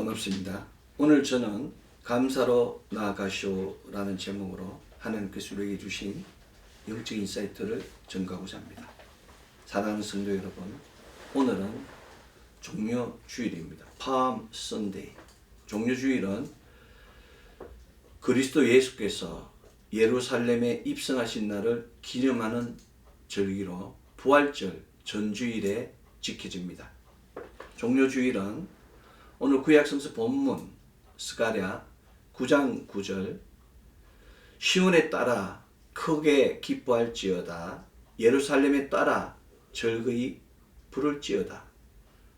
반갑습니다. 오늘 저는 감사로 나아가시오라는 제목으로 하나님께서 우리에게 주신 영적 인사이트를 전가하고자 합니다. 사랑하는 성도 여러분, 오늘은 종료주일입니다. palm Sunday. 종료주일은 그리스도 예수께서 예루살렘에 입성하신 날을 기념하는 절기로 부활절 전주일에 지켜집니다. 종료주일은 오늘 구약성서 본문 스가랴 9장 9절 시온에 따라 크게 기뻐할지어다 예루살렘에 따라 절거히 부를지어다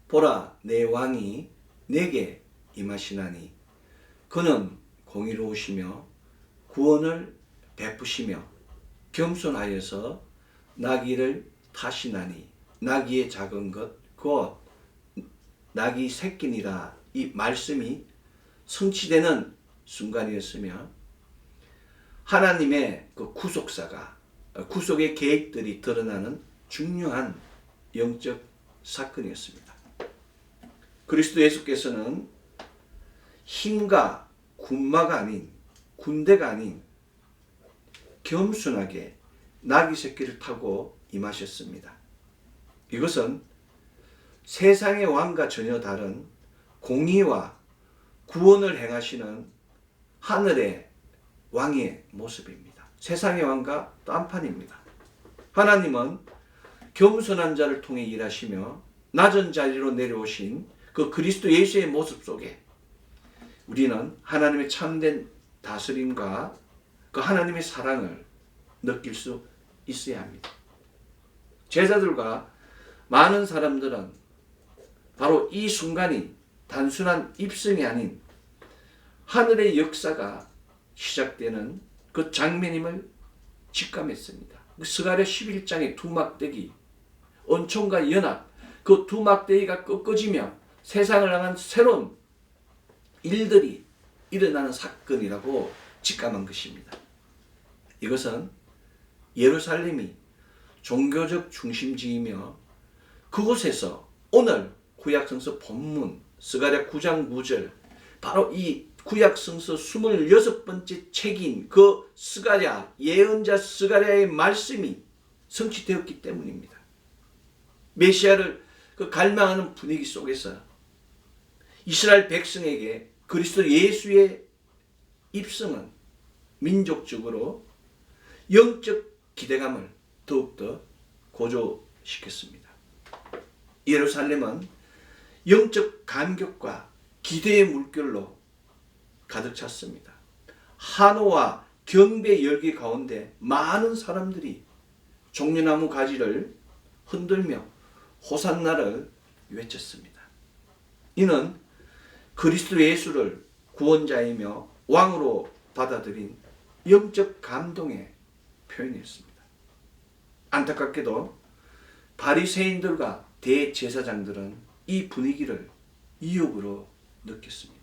보라 내 왕이 내게 임하시나니 그는 공의로우시며 구원을 베푸시며 겸손하여서 나귀를 타시나니 나귀의 작은 것 곧 나귀 새끼니라. 이 말씀이 성취되는 순간이었으며 하나님의 그 구속의 계획들이 드러나는 중요한 영적 사건이었습니다. 그리스도 예수께서는 힘과 군마가 아닌 군대가 아닌 겸손하게 나귀 새끼를 타고 임하셨습니다. 이것은 세상의 왕과 전혀 다른 공의와 구원을 행하시는 하늘의 왕의 모습입니다. 세상의 왕과 딴판입니다. 하나님은 겸손한 자를 통해 일하시며 낮은 자리로 내려오신 그 그리스도 예수의 모습 속에 우리는 하나님의 참된 다스림과 그 하나님의 사랑을 느낄 수 있어야 합니다. 제자들과 많은 사람들은 바로 이 순간이 단순한 입성이 아닌 하늘의 역사가 시작되는 그 장면임을 직감했습니다. 스가랴 11장의 두 막대기, 은총과 연합, 그 두 막대기가 꺾어지며 세상을 향한 새로운 일들이 일어나는 사건이라고 직감한 것입니다. 이것은 예루살렘이 종교적 중심지이며 그곳에서 오늘 구약성서 본문 스가랴 9장 9절 바로 이 구약성서 26번째 책인 그 스가랴 예언자 스가랴의 말씀이 성취되었기 때문입니다. 메시아를 그 갈망하는 분위기 속에서 이스라엘 백성에게 그리스도 예수의 입성은 민족적으로 영적 기대감을 더욱더 고조시켰습니다. 예루살렘은 영적 감격과 기대의 물결로 가득 찼습니다. 한호와 경배의 열기 가운데 많은 사람들이 종려나무 가지를 흔들며 호산나를 외쳤습니다. 이는 그리스도 예수를 구원자이며 왕으로 받아들인 영적 감동의 표현이었습니다. 안타깝게도 바리새인들과 대제사장들은 이 분위기를 이욕으로 느꼈습니다.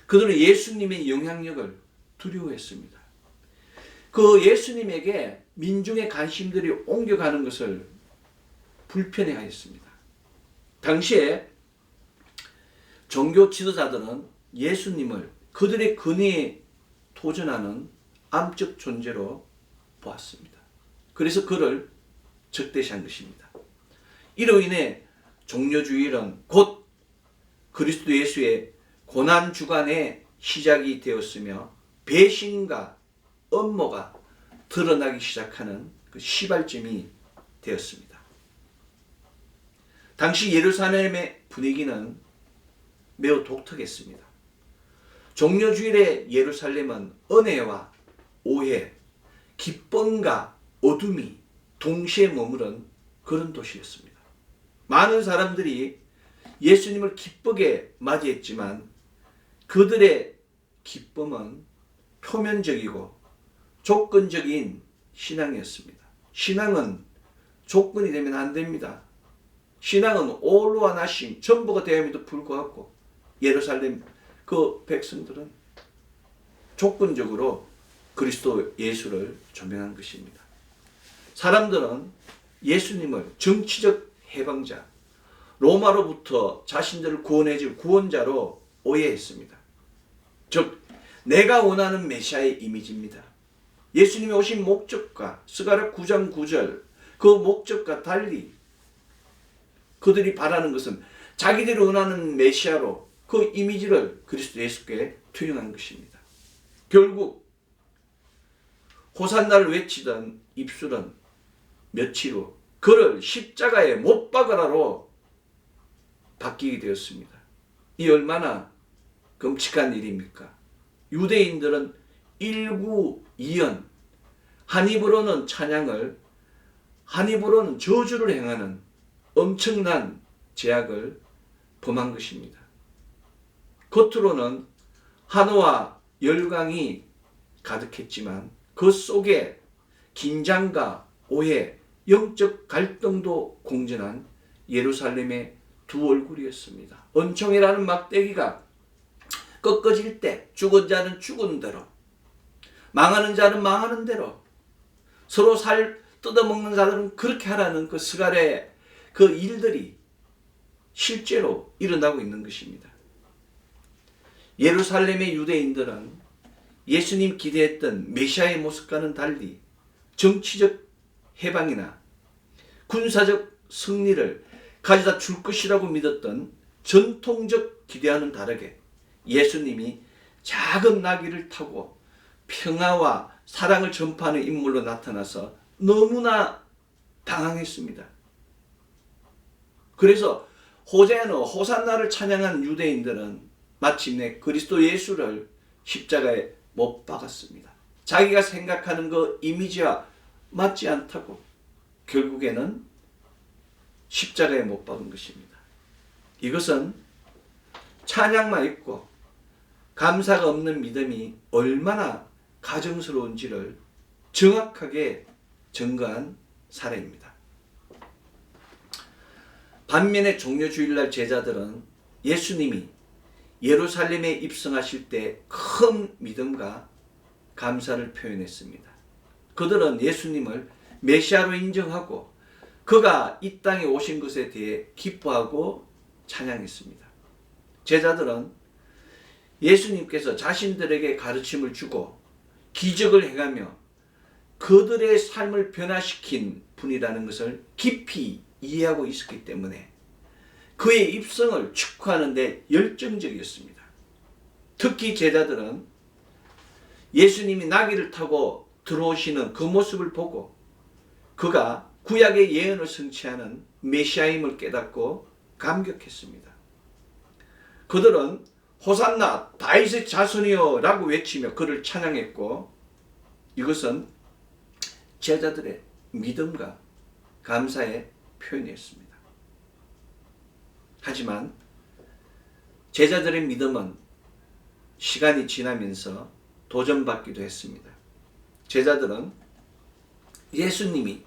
그들은 예수님의 영향력을 두려워했습니다. 그 예수님에게 민중의 관심들이 옮겨가는 것을 불편해하였습니다. 당시에 종교 지도자들은 예수님을 그들의 근위에 도전하는 암적 존재로 보았습니다. 그래서 그를 적대시한 것입니다. 이로 인해 종료주일은 곧 그리스도 예수의 고난주간의 시작이 되었으며 배신과 음모가 드러나기 시작하는 그 시발점이 되었습니다. 당시 예루살렘의 분위기는 매우 독특했습니다. 종료주일의 예루살렘은 은혜와 오해, 기쁨과 어둠이 동시에 머무른 그런 도시였습니다. 많은 사람들이 예수님을 기쁘게 맞이했지만 그들의 기쁨은 표면적이고 조건적인 신앙이었습니다. 신앙은 조건이 되면 안 됩니다. 신앙은 all와 nothing, 전부가 되음에도 불구하고 예루살렘 그 백성들은 조건적으로 그리스도 예수를 조명한 것입니다. 사람들은 예수님을 정치적 해방자, 로마로부터 자신들을 구원해줄 구원자로 오해했습니다. 즉 내가 원하는 메시아의 이미지입니다. 예수님이 오신 목적과 스가랴 9장 9절 그 목적과 달리 그들이 바라는 것은 자기들이 원하는 메시아로 그 이미지를 그리스도 예수께 투영한 것입니다. 결국 호산나를 외치던 입술은 며칠 후 그를 십자가에 못 박으라로 바뀌게 되었습니다. 이 얼마나 끔찍한 일입니까? 유대인들은 일구이연, 한 입으로는 찬양을, 한 입으로는 저주를 행하는 엄청난 죄악을 범한 것입니다. 겉으로는 한화와 열광이 가득했지만 그 속에 긴장과 오해, 영적 갈등도 공존한 예루살렘의 두 얼굴이었습니다. 은총이라는 막대기가 꺾어질 때 죽은 자는 죽은 대로, 망하는 자는 망하는 대로, 서로 살 뜯어먹는 자들은 그렇게 하라는 그 스가랴의 그 일들이 실제로 일어나고 있는 것입니다. 예루살렘의 유대인들은 예수님 기대했던 메시아의 모습과는 달리 정치적 해방이나 군사적 승리를 가져다 줄 것이라고 믿었던 전통적 기대와는 다르게 예수님이 작은 나귀를 타고 평화와 사랑을 전파하는 인물로 나타나서 너무나 당황했습니다. 그래서 호세아나 호산나를 찬양한 유대인들은 마침내 그리스도 예수를 십자가에 못 박았습니다. 자기가 생각하는 그 이미지와 맞지 않다고 결국에는 십자가에 못 박은 것입니다. 이것은 찬양만 있고 감사가 없는 믿음이 얼마나 가증스러운지를 정확하게 증거한 사례입니다. 반면에 종려주일날 제자들은 예수님이 예루살렘에 입성하실 때 큰 믿음과 감사를 표현했습니다. 그들은 예수님을 메시아로 인정하고 그가 이 땅에 오신 것에 대해 기뻐하고 찬양했습니다. 제자들은 예수님께서 자신들에게 가르침을 주고 기적을 행하며 그들의 삶을 변화시킨 분이라는 것을 깊이 이해하고 있었기 때문에 그의 입성을 축하하는 데 열정적이었습니다. 특히 제자들은 예수님이 나귀를 타고 들어오시는 그 모습을 보고 그가 구약의 예언을 성취하는 메시아임을 깨닫고 감격했습니다. 그들은 호산나 다윗의 자손이여 라고 외치며 그를 찬양했고 이것은 제자들의 믿음과 감사의 표현이었습니다. 하지만 제자들의 믿음은 시간이 지나면서 도전받기도 했습니다. 제자들은 예수님이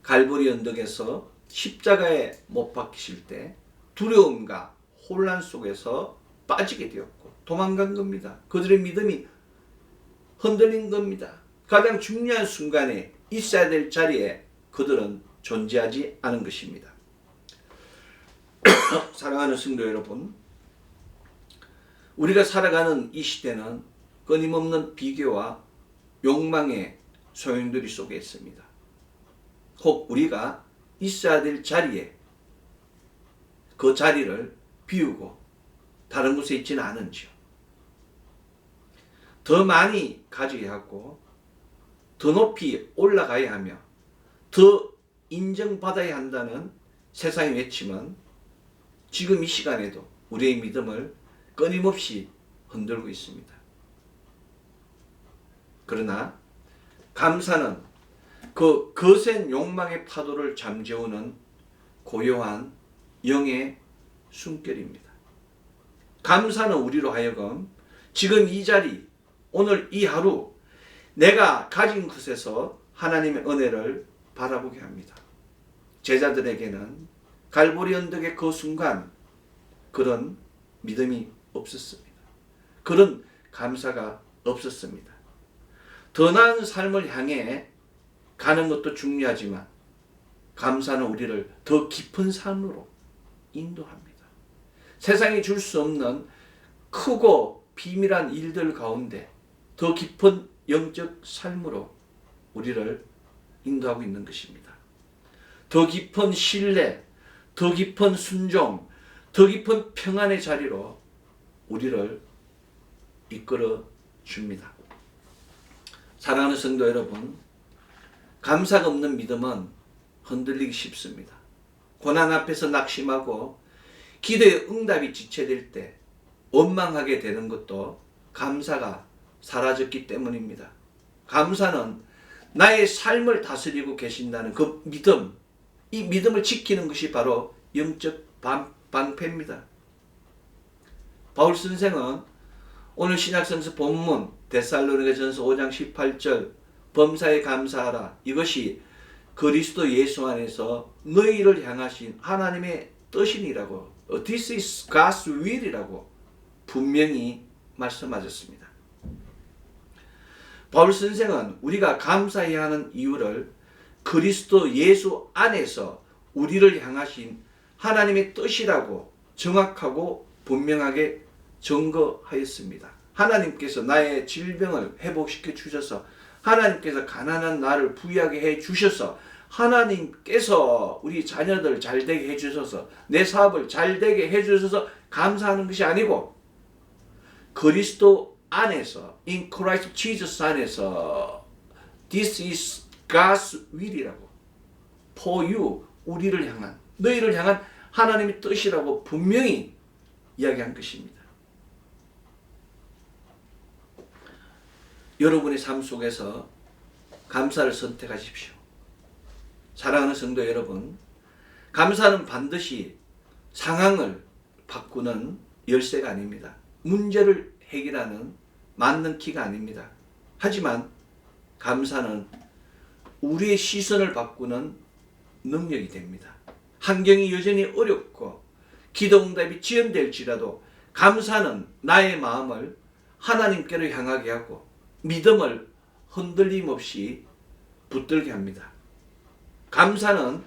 갈보리 언덕에서 십자가에 못 박히실 때 두려움과 혼란 속에서 빠지게 되었고 도망간 겁니다. 그들의 믿음이 흔들린 겁니다. 가장 중요한 순간에 있어야 될 자리에 그들은 존재하지 않은 것입니다. 사랑하는 성도 여러분, 우리가 살아가는 이 시대는 끊임없는 비교와 욕망의 소용돌이 속에 있습니다. 혹 우리가 있어야 될 자리에 그 자리를 비우고 다른 곳에 있지는 않은지요. 더 많이 가져야 하고 더 높이 올라가야 하며 더 인정받아야 한다는 세상의 외침은 지금 이 시간에도 우리의 믿음을 끊임없이 흔들고 있습니다. 그러나 감사는 그 거센 욕망의 파도를 잠재우는 고요한 영의 숨결입니다. 감사는 우리로 하여금 지금 이 자리, 오늘 이 하루 내가 가진 것에서 하나님의 은혜를 바라보게 합니다. 제자들에게는 갈보리 언덕의 그 순간 그런 믿음이 없었습니다. 그런 감사가 없었습니다. 더 나은 삶을 향해 가는 것도 중요하지만 감사는 우리를 더 깊은 삶으로 인도합니다. 세상이 줄 수 없는 크고 비밀한 일들 가운데 더 깊은 영적 삶으로 우리를 인도하고 있는 것입니다. 더 깊은 신뢰, 더 깊은 순종, 더 깊은 평안의 자리로 우리를 이끌어 줍니다. 사랑하는 성도 여러분, 감사가 없는 믿음은 흔들리기 쉽습니다. 고난 앞에서 낙심하고 기도의 응답이 지체될 때 원망하게 되는 것도 감사가 사라졌기 때문입니다. 감사는 나의 삶을 다스리고 계신다는 그 믿음, 이 믿음을 지키는 것이 바로 영적 방패입니다. 바울 선생은 오늘 신약성서 본문 데살로니가전서 5장 18절 범사에 감사하라, 이것이 그리스도 예수 안에서 너희를 향하신 하나님의 뜻이니라고, This is God's will이라고 분명히 말씀하셨습니다. 바울 선생은 우리가 감사해야 하는 이유를 그리스도 예수 안에서 우리를 향하신 하나님의 뜻이라고 정확하고 분명하게 증거하였습니다. 하나님께서 나의 질병을 회복시켜 주셔서, 하나님께서 가난한 나를 부유하게 해 주셔서, 하나님께서 우리 자녀들 잘 되게 해 주셔서, 내 사업을 잘 되게 해 주셔서 감사하는 것이 아니고, 그리스도 안에서, in Christ Jesus 안에서 This is God's will이라고, for you, 우리를 향한, 너희를 향한 하나님의 뜻이라고 분명히 이야기한 것입니다. 여러분의 삶 속에서 감사를 선택하십시오. 사랑하는 성도 여러분, 감사는 반드시 상황을 바꾸는 열쇠가 아닙니다. 문제를 해결하는 맞는 키가 아닙니다. 하지만 감사는 우리의 시선을 바꾸는 능력이 됩니다. 환경이 여전히 어렵고 기도응답이 지연될지라도 감사는 나의 마음을 하나님께로 향하게 하고 믿음을 흔들림 없이 붙들게 합니다. 감사는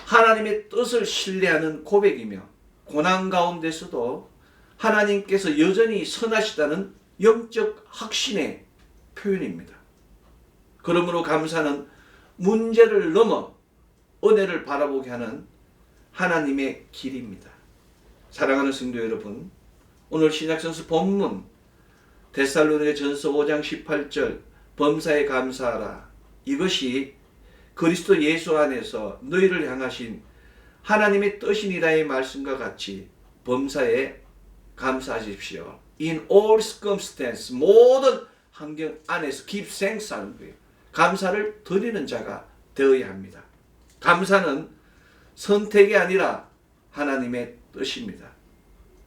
하나님의 뜻을 신뢰하는 고백이며 고난 가운데서도 하나님께서 여전히 선하시다는 영적 확신의 표현입니다. 그러므로 감사는 문제를 넘어 은혜를 바라보게 하는 하나님의 길입니다. 사랑하는 성도 여러분, 오늘 신약성서 본문 데살로니가전서 5장 18절 범사에 감사하라, 이것이 그리스도 예수 안에서 너희를 향하신 하나님의 뜻이니라의 말씀과 같이 범사에 감사하십시오. In all circumstances, 모든 환경 안에서 give thanks 하는 거예요. 감사를 드리는 자가 되어야 합니다. 감사는 선택이 아니라 하나님의 뜻입니다.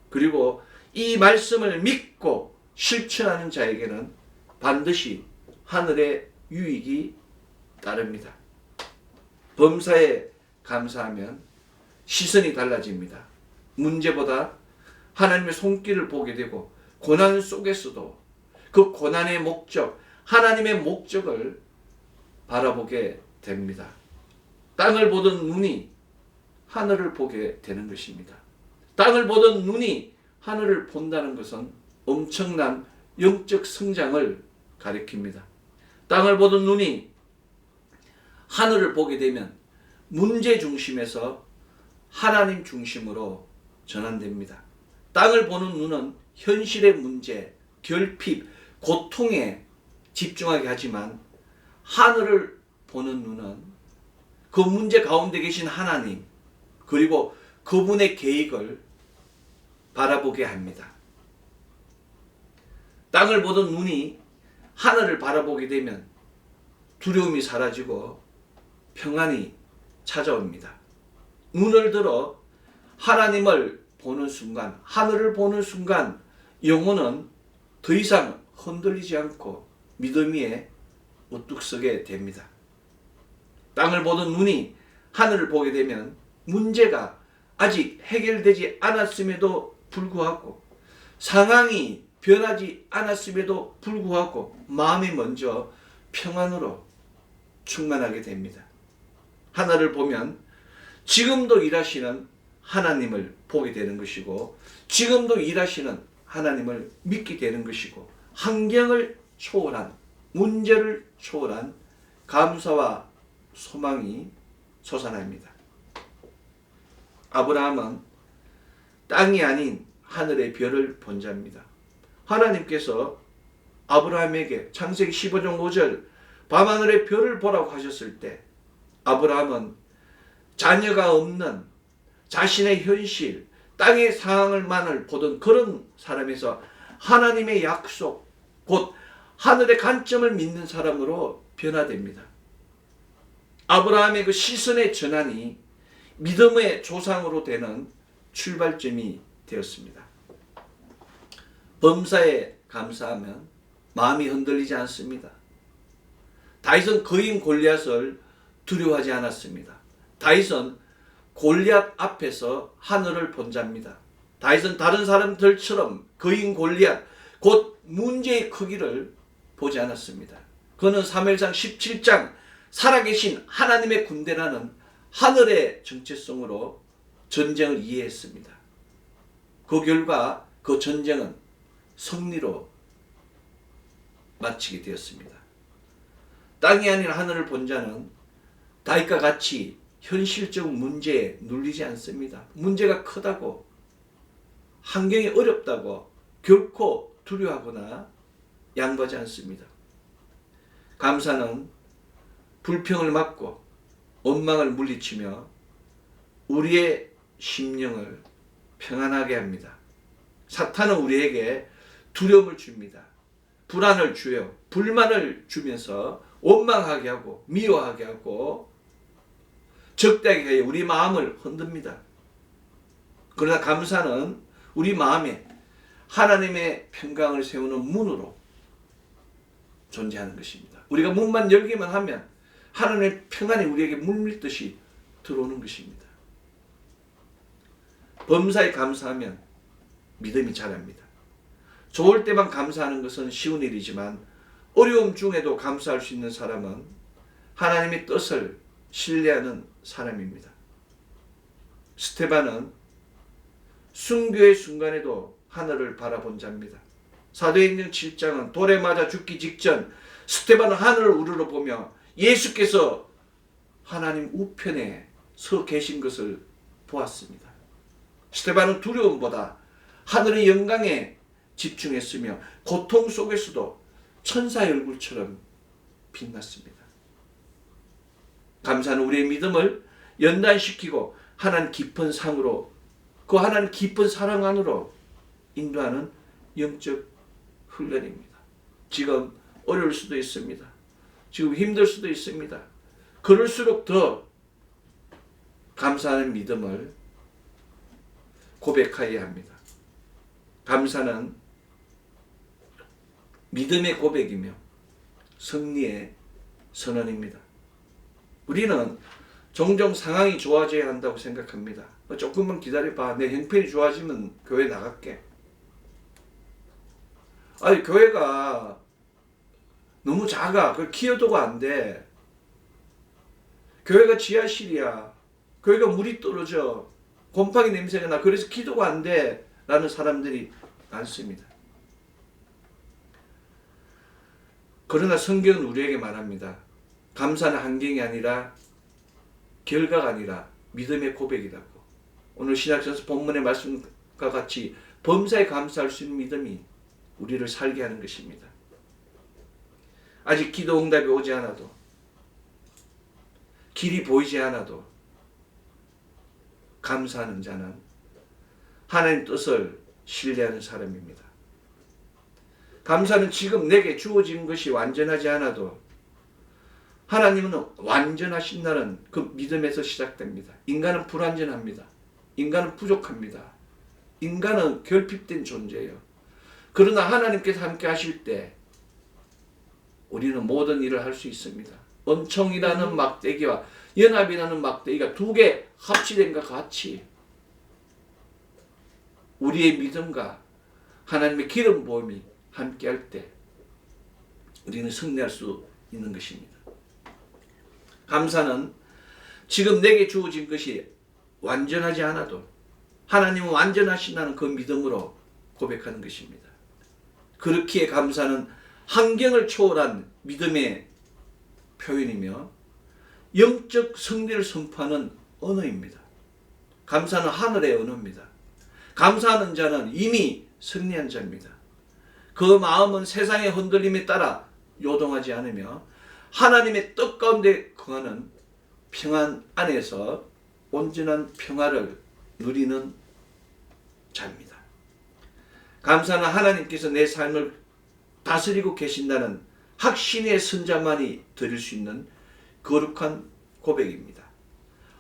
그리고 이 말씀을 믿고 실천하는 자에게는 반드시 하늘의 유익이 따릅니다. 범사에 감사하면 시선이 달라집니다. 문제보다 하나님의 손길을 보게 되고 고난 속에서도 그 고난의 목적, 하나님의 목적을 바라보게 됩니다. 땅을 보던 눈이 하늘을 보게 되는 것입니다. 땅을 보던 눈이 하늘을 본다는 것은 엄청난 영적 성장을 가리킵니다. 땅을 보던 눈이 하늘을 보게 되면 문제 중심에서 하나님 중심으로 전환됩니다. 땅을 보는 눈은 현실의 문제, 결핍, 고통에 집중하게 하지만 하늘을 보는 눈은 그 문제 가운데 계신 하나님, 그리고 그분의 계획을 바라보게 합니다. 땅을 보던 눈이 하늘을 바라보게 되면 두려움이 사라지고 평안이 찾아옵니다. 눈을 들어 하나님을 보는 순간, 하늘을 보는 순간 영혼은 더 이상 흔들리지 않고 믿음 위에 우뚝 서게 됩니다. 땅을 보던 눈이 하늘을 보게 되면 문제가 아직 해결되지 않았음에도 불구하고, 상황이 변하지 않았음에도 불구하고 마음이 먼저 평안으로 충만하게 됩니다. 하늘을 보면 지금도 일하시는 하나님을 보게 되는 것이고 지금도 일하시는 하나님을 믿게 되는 것이고 환경을 초월한 문제를 초월한 감사와 소망이 솟아납니다. 아브라함은 땅이 아닌 하늘의 별을 본 자입니다. 하나님께서 아브라함에게 창세기 15장 5절 밤하늘의 별을 보라고 하셨을 때 아브라함은 자녀가 없는 자신의 현실, 땅의 상황을만을 보던 그런 사람에서 하나님의 약속, 곧 하늘의 관점을 믿는 사람으로 변화됩니다. 아브라함의 그 시선의 전환이 믿음의 조상으로 되는 출발점이 되었습니다. 범사에 감사하면 마음이 흔들리지 않습니다. 다윗은 거인 골리앗을 두려워하지 않았습니다. 다윗은 골리앗 앞에서 하늘을 본 자입니다. 다윗은 다른 사람들처럼 거인 골리앗 곧 문제의 크기를 보지 않았습니다. 그는 사무엘상 17장 살아계신 하나님의 군대라는 하늘의 정체성으로 전쟁을 이해했습니다. 그 결과 그 전쟁은 승리로 마치게 되었습니다. 땅이 아닌 하늘을 본 자는 다윗과 같이 현실적 문제에 눌리지 않습니다. 문제가 크다고 환경이 어렵다고 결코 두려워하거나 양보하지 않습니다. 감사는 불평을 막고 원망을 물리치며 우리의 심령을 평안하게 합니다. 사탄은 우리에게 두려움을 줍니다. 불안을 주요. 불만을 주면서 원망하게 하고 미워하게 하고 적대하게 해 우리 마음을 흔듭니다. 그러나 감사는 우리 마음에 하나님의 평강을 세우는 문으로 존재하는 것입니다. 우리가 문만 열기만 하면 하나님의 평안이 우리에게 물밀듯이 들어오는 것입니다. 범사에 감사하면 믿음이 자랍니다. 좋을 때만 감사하는 것은 쉬운 일이지만 어려움 중에도 감사할 수 있는 사람은 하나님의 뜻을 신뢰하는 사람입니다. 스데반은 순교의 순간에도 하늘을 바라본 자입니다. 사도행전 7장은 돌에 맞아 죽기 직전 스데반은 하늘을 우러러보며 예수께서 하나님 우편에 서 계신 것을 보았습니다. 스데반은 두려움보다 하늘의 영광에 집중했으며 고통 속에서도 천사의 얼굴처럼 빛났습니다. 감사는 우리의 믿음을 연단시키고 하나님 깊은 상으로 그 하나님 깊은 사랑 안으로 인도하는 영적 훈련입니다. 지금 어려울 수도 있습니다. 지금 힘들 수도 있습니다. 그럴수록 더 감사하는 믿음을 고백하여야 합니다. 감사는 믿음의 고백이며 승리의 선언입니다. 우리는 종종 상황이 좋아져야 한다고 생각합니다. 조금만 기다려봐. 내 형편이 좋아지면 교회 나갈게. 아니 교회가 너무 작아. 그 키워도가 안 돼. 교회가 지하실이야. 교회가 물이 떨어져. 곰팡이 냄새가 나. 그래서 기도가 안 돼. 라는 사람들이 많습니다. 그러나 성경은 우리에게 말합니다. 감사는 환경이 아니라 결과가 아니라 믿음의 고백이라고. 오늘 신약성서 본문의 말씀과 같이 범사에 감사할 수 있는 믿음이 우리를 살게 하는 것입니다. 아직 기도 응답이 오지 않아도 길이 보이지 않아도 감사하는 자는 하나님 뜻을 신뢰하는 사람입니다. 감사는 지금 내게 주어진 것이 완전하지 않아도 하나님은 완전하신 날은 그 믿음에서 시작됩니다. 인간은 불완전합니다. 인간은 부족합니다. 인간은 결핍된 존재예요. 그러나 하나님께서 함께 하실 때 우리는 모든 일을 할 수 있습니다. 은총이라는 막대기와 연합이라는 막대기가 두 개 합치된 것 같이 우리의 믿음과 하나님의 기름 부음이 함께 할 때 우리는 승리할 수 있는 것입니다. 감사는 지금 내게 주어진 것이 완전하지 않아도 하나님은 완전하신다는 그 믿음으로 고백하는 것입니다. 그렇기에 감사는 환경을 초월한 믿음의 표현이며 영적 승리를 선포하는 언어입니다. 감사는 하늘의 언어입니다. 감사하는 자는 이미 승리한 자입니다. 그 마음은 세상의 흔들림에 따라 요동하지 않으며 하나님의 뜻 가운데 거하는 평안 안에서 온전한 평화를 누리는 자입니다. 감사는 하나님께서 내 삶을 다스리고 계신다는 확신의 선자만이 드릴 수 있는 거룩한 고백입니다.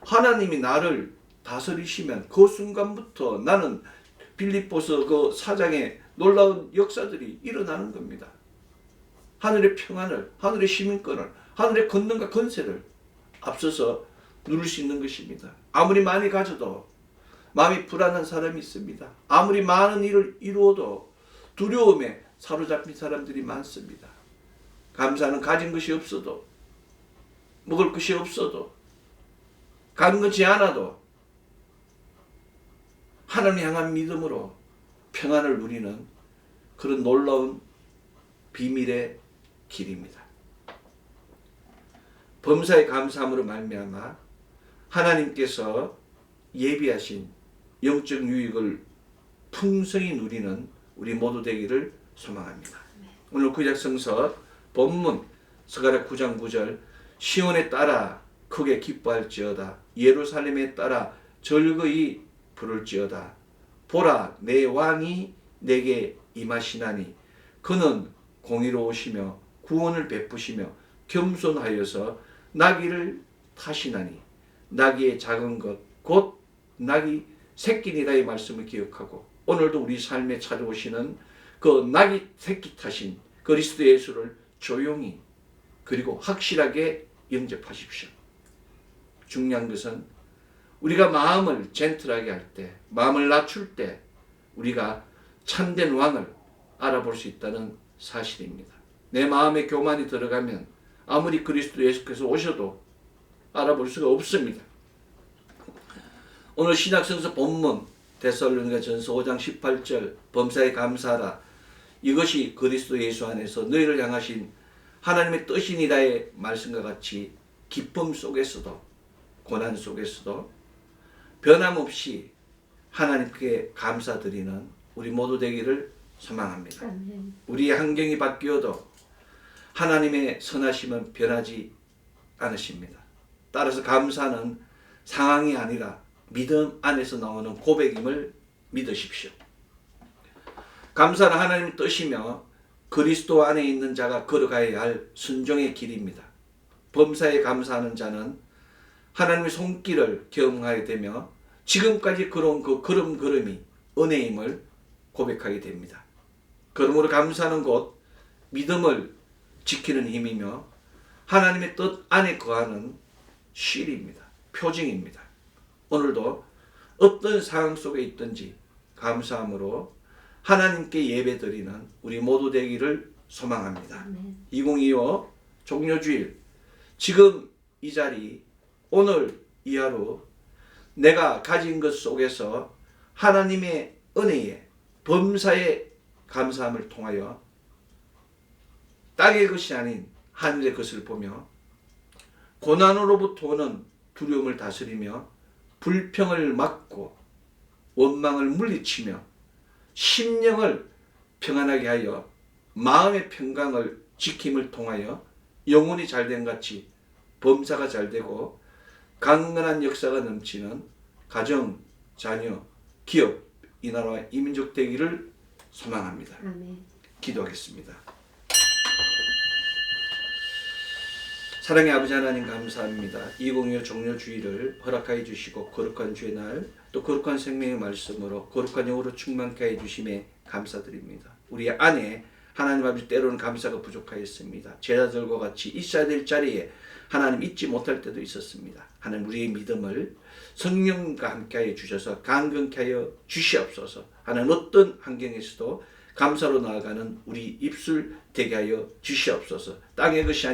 하나님이 나를 다스리시면 그 순간부터 나는 빌립보서 그 4장에 놀라운 역사들이 일어나는 겁니다. 하늘의 평안을, 하늘의 시민권을, 하늘의 권능과 권세를 앞서서 누릴 수 있는 것입니다. 아무리 많이 가져도 마음이 불안한 사람이 있습니다. 아무리 많은 일을 이루어도 두려움에 사로잡힌 사람들이 많습니다. 감사는 가진 것이 없어도, 먹을 것이 없어도, 간거지 않아도 하나님 향한 믿음으로 평안을 누리는 그런 놀라운 비밀의 길입니다. 범사에 감사함으로 말미암아 하나님께서 예비하신 영적 유익을 풍성히 누리는 우리 모두 되기를 소망합니다. 오늘 구약성서 본문 스가랴 9장 9절 시온에 따라 크게 기뻐할지어다 예루살렘에 따라 즐거이 부를지어다 보라 내 왕이 내게 임하시나니 그는 공의로우시며 구원을 베푸시며 겸손하여서 나귀를 타시나니 나귀의 작은 것 곧 나귀 새끼니라의 말씀을 기억하고 오늘도 우리 삶에 찾아오시는 그 나귀 새끼 타신 그리스도 예수를 조용히 그리고 확실하게 영접하십시오. 중요한 것은 우리가 마음을 젠틀하게 할 때, 마음을 낮출 때 우리가 참된 왕을 알아볼 수 있다는 사실입니다. 내 마음에 교만이 들어가면 아무리 그리스도 예수께서 오셔도 알아볼 수가 없습니다. 오늘 신약성서 본문 데살로니가전서 5장 18절 범사에 감사하라 이것이 그리스도 예수 안에서 너희를 향하신 하나님의 뜻이니라의 말씀과 같이 기쁨 속에서도 고난 속에서도 변함없이 하나님께 감사드리는 우리 모두 되기를 소망합니다. 우리의 환경이 바뀌어도 하나님의 선하심은 변하지 않으십니다. 따라서 감사는 상황이 아니라 믿음 안에서 나오는 고백임을 믿으십시오. 감사는 하나님의 뜻이며 그리스도 안에 있는 자가 걸어가야 할 순종의 길입니다. 범사에 감사하는 자는 하나님의 손길을 경험하게 되며 지금까지 걸어온 그 걸음걸음이 은혜임을 고백하게 됩니다. 그러므로 감사는 곧 믿음을 지키는 힘이며 하나님의 뜻 안에 거하는 실입니다. 표징입니다. 오늘도 어떤 상황 속에 있든지 감사함으로 하나님께 예배드리는 우리 모두 되기를 소망합니다. 2025 종료주일 지금 이 자리 오늘 이 하루 내가 가진 것 속에서 하나님의 은혜에 범사에 감사함을 통하여 땅의 것이 아닌 하늘의 것을 보며 고난으로부터 오는 두려움을 다스리며 불평을 막고 원망을 물리치며 심령을 평안하게 하여 마음의 평강을 지킴을 통하여 영혼이 잘된 같이 범사가 잘되고 강건한 역사가 넘치는 가정, 자녀, 기업, 이 나라와 이 민족 되기를 소망합니다. 아멘. 기도하겠습니다. 사랑의 아버지 하나님 감사합니다. 2025 종료주의를 허락하여 주시고 거룩한 주의 날 또 거룩한 생명의 말씀으로 거룩한 영으로 충만케 해 주심에 감사드립니다. 우리 안에 하나님 아버지 때로는 감사가 부족하였습니다. 제자들과 같이 있어야 될 자리에 하나님 잊지 못할 때도 있었습니다. 하나님 우리의 믿음을 성령과 함께하여 주셔서 강건케 하여 주시옵소서. 하나님 어떤 환경에서도 감사로 나아가는 우리 입술 되게 하여 주시옵소서. 땅의 것이 아닌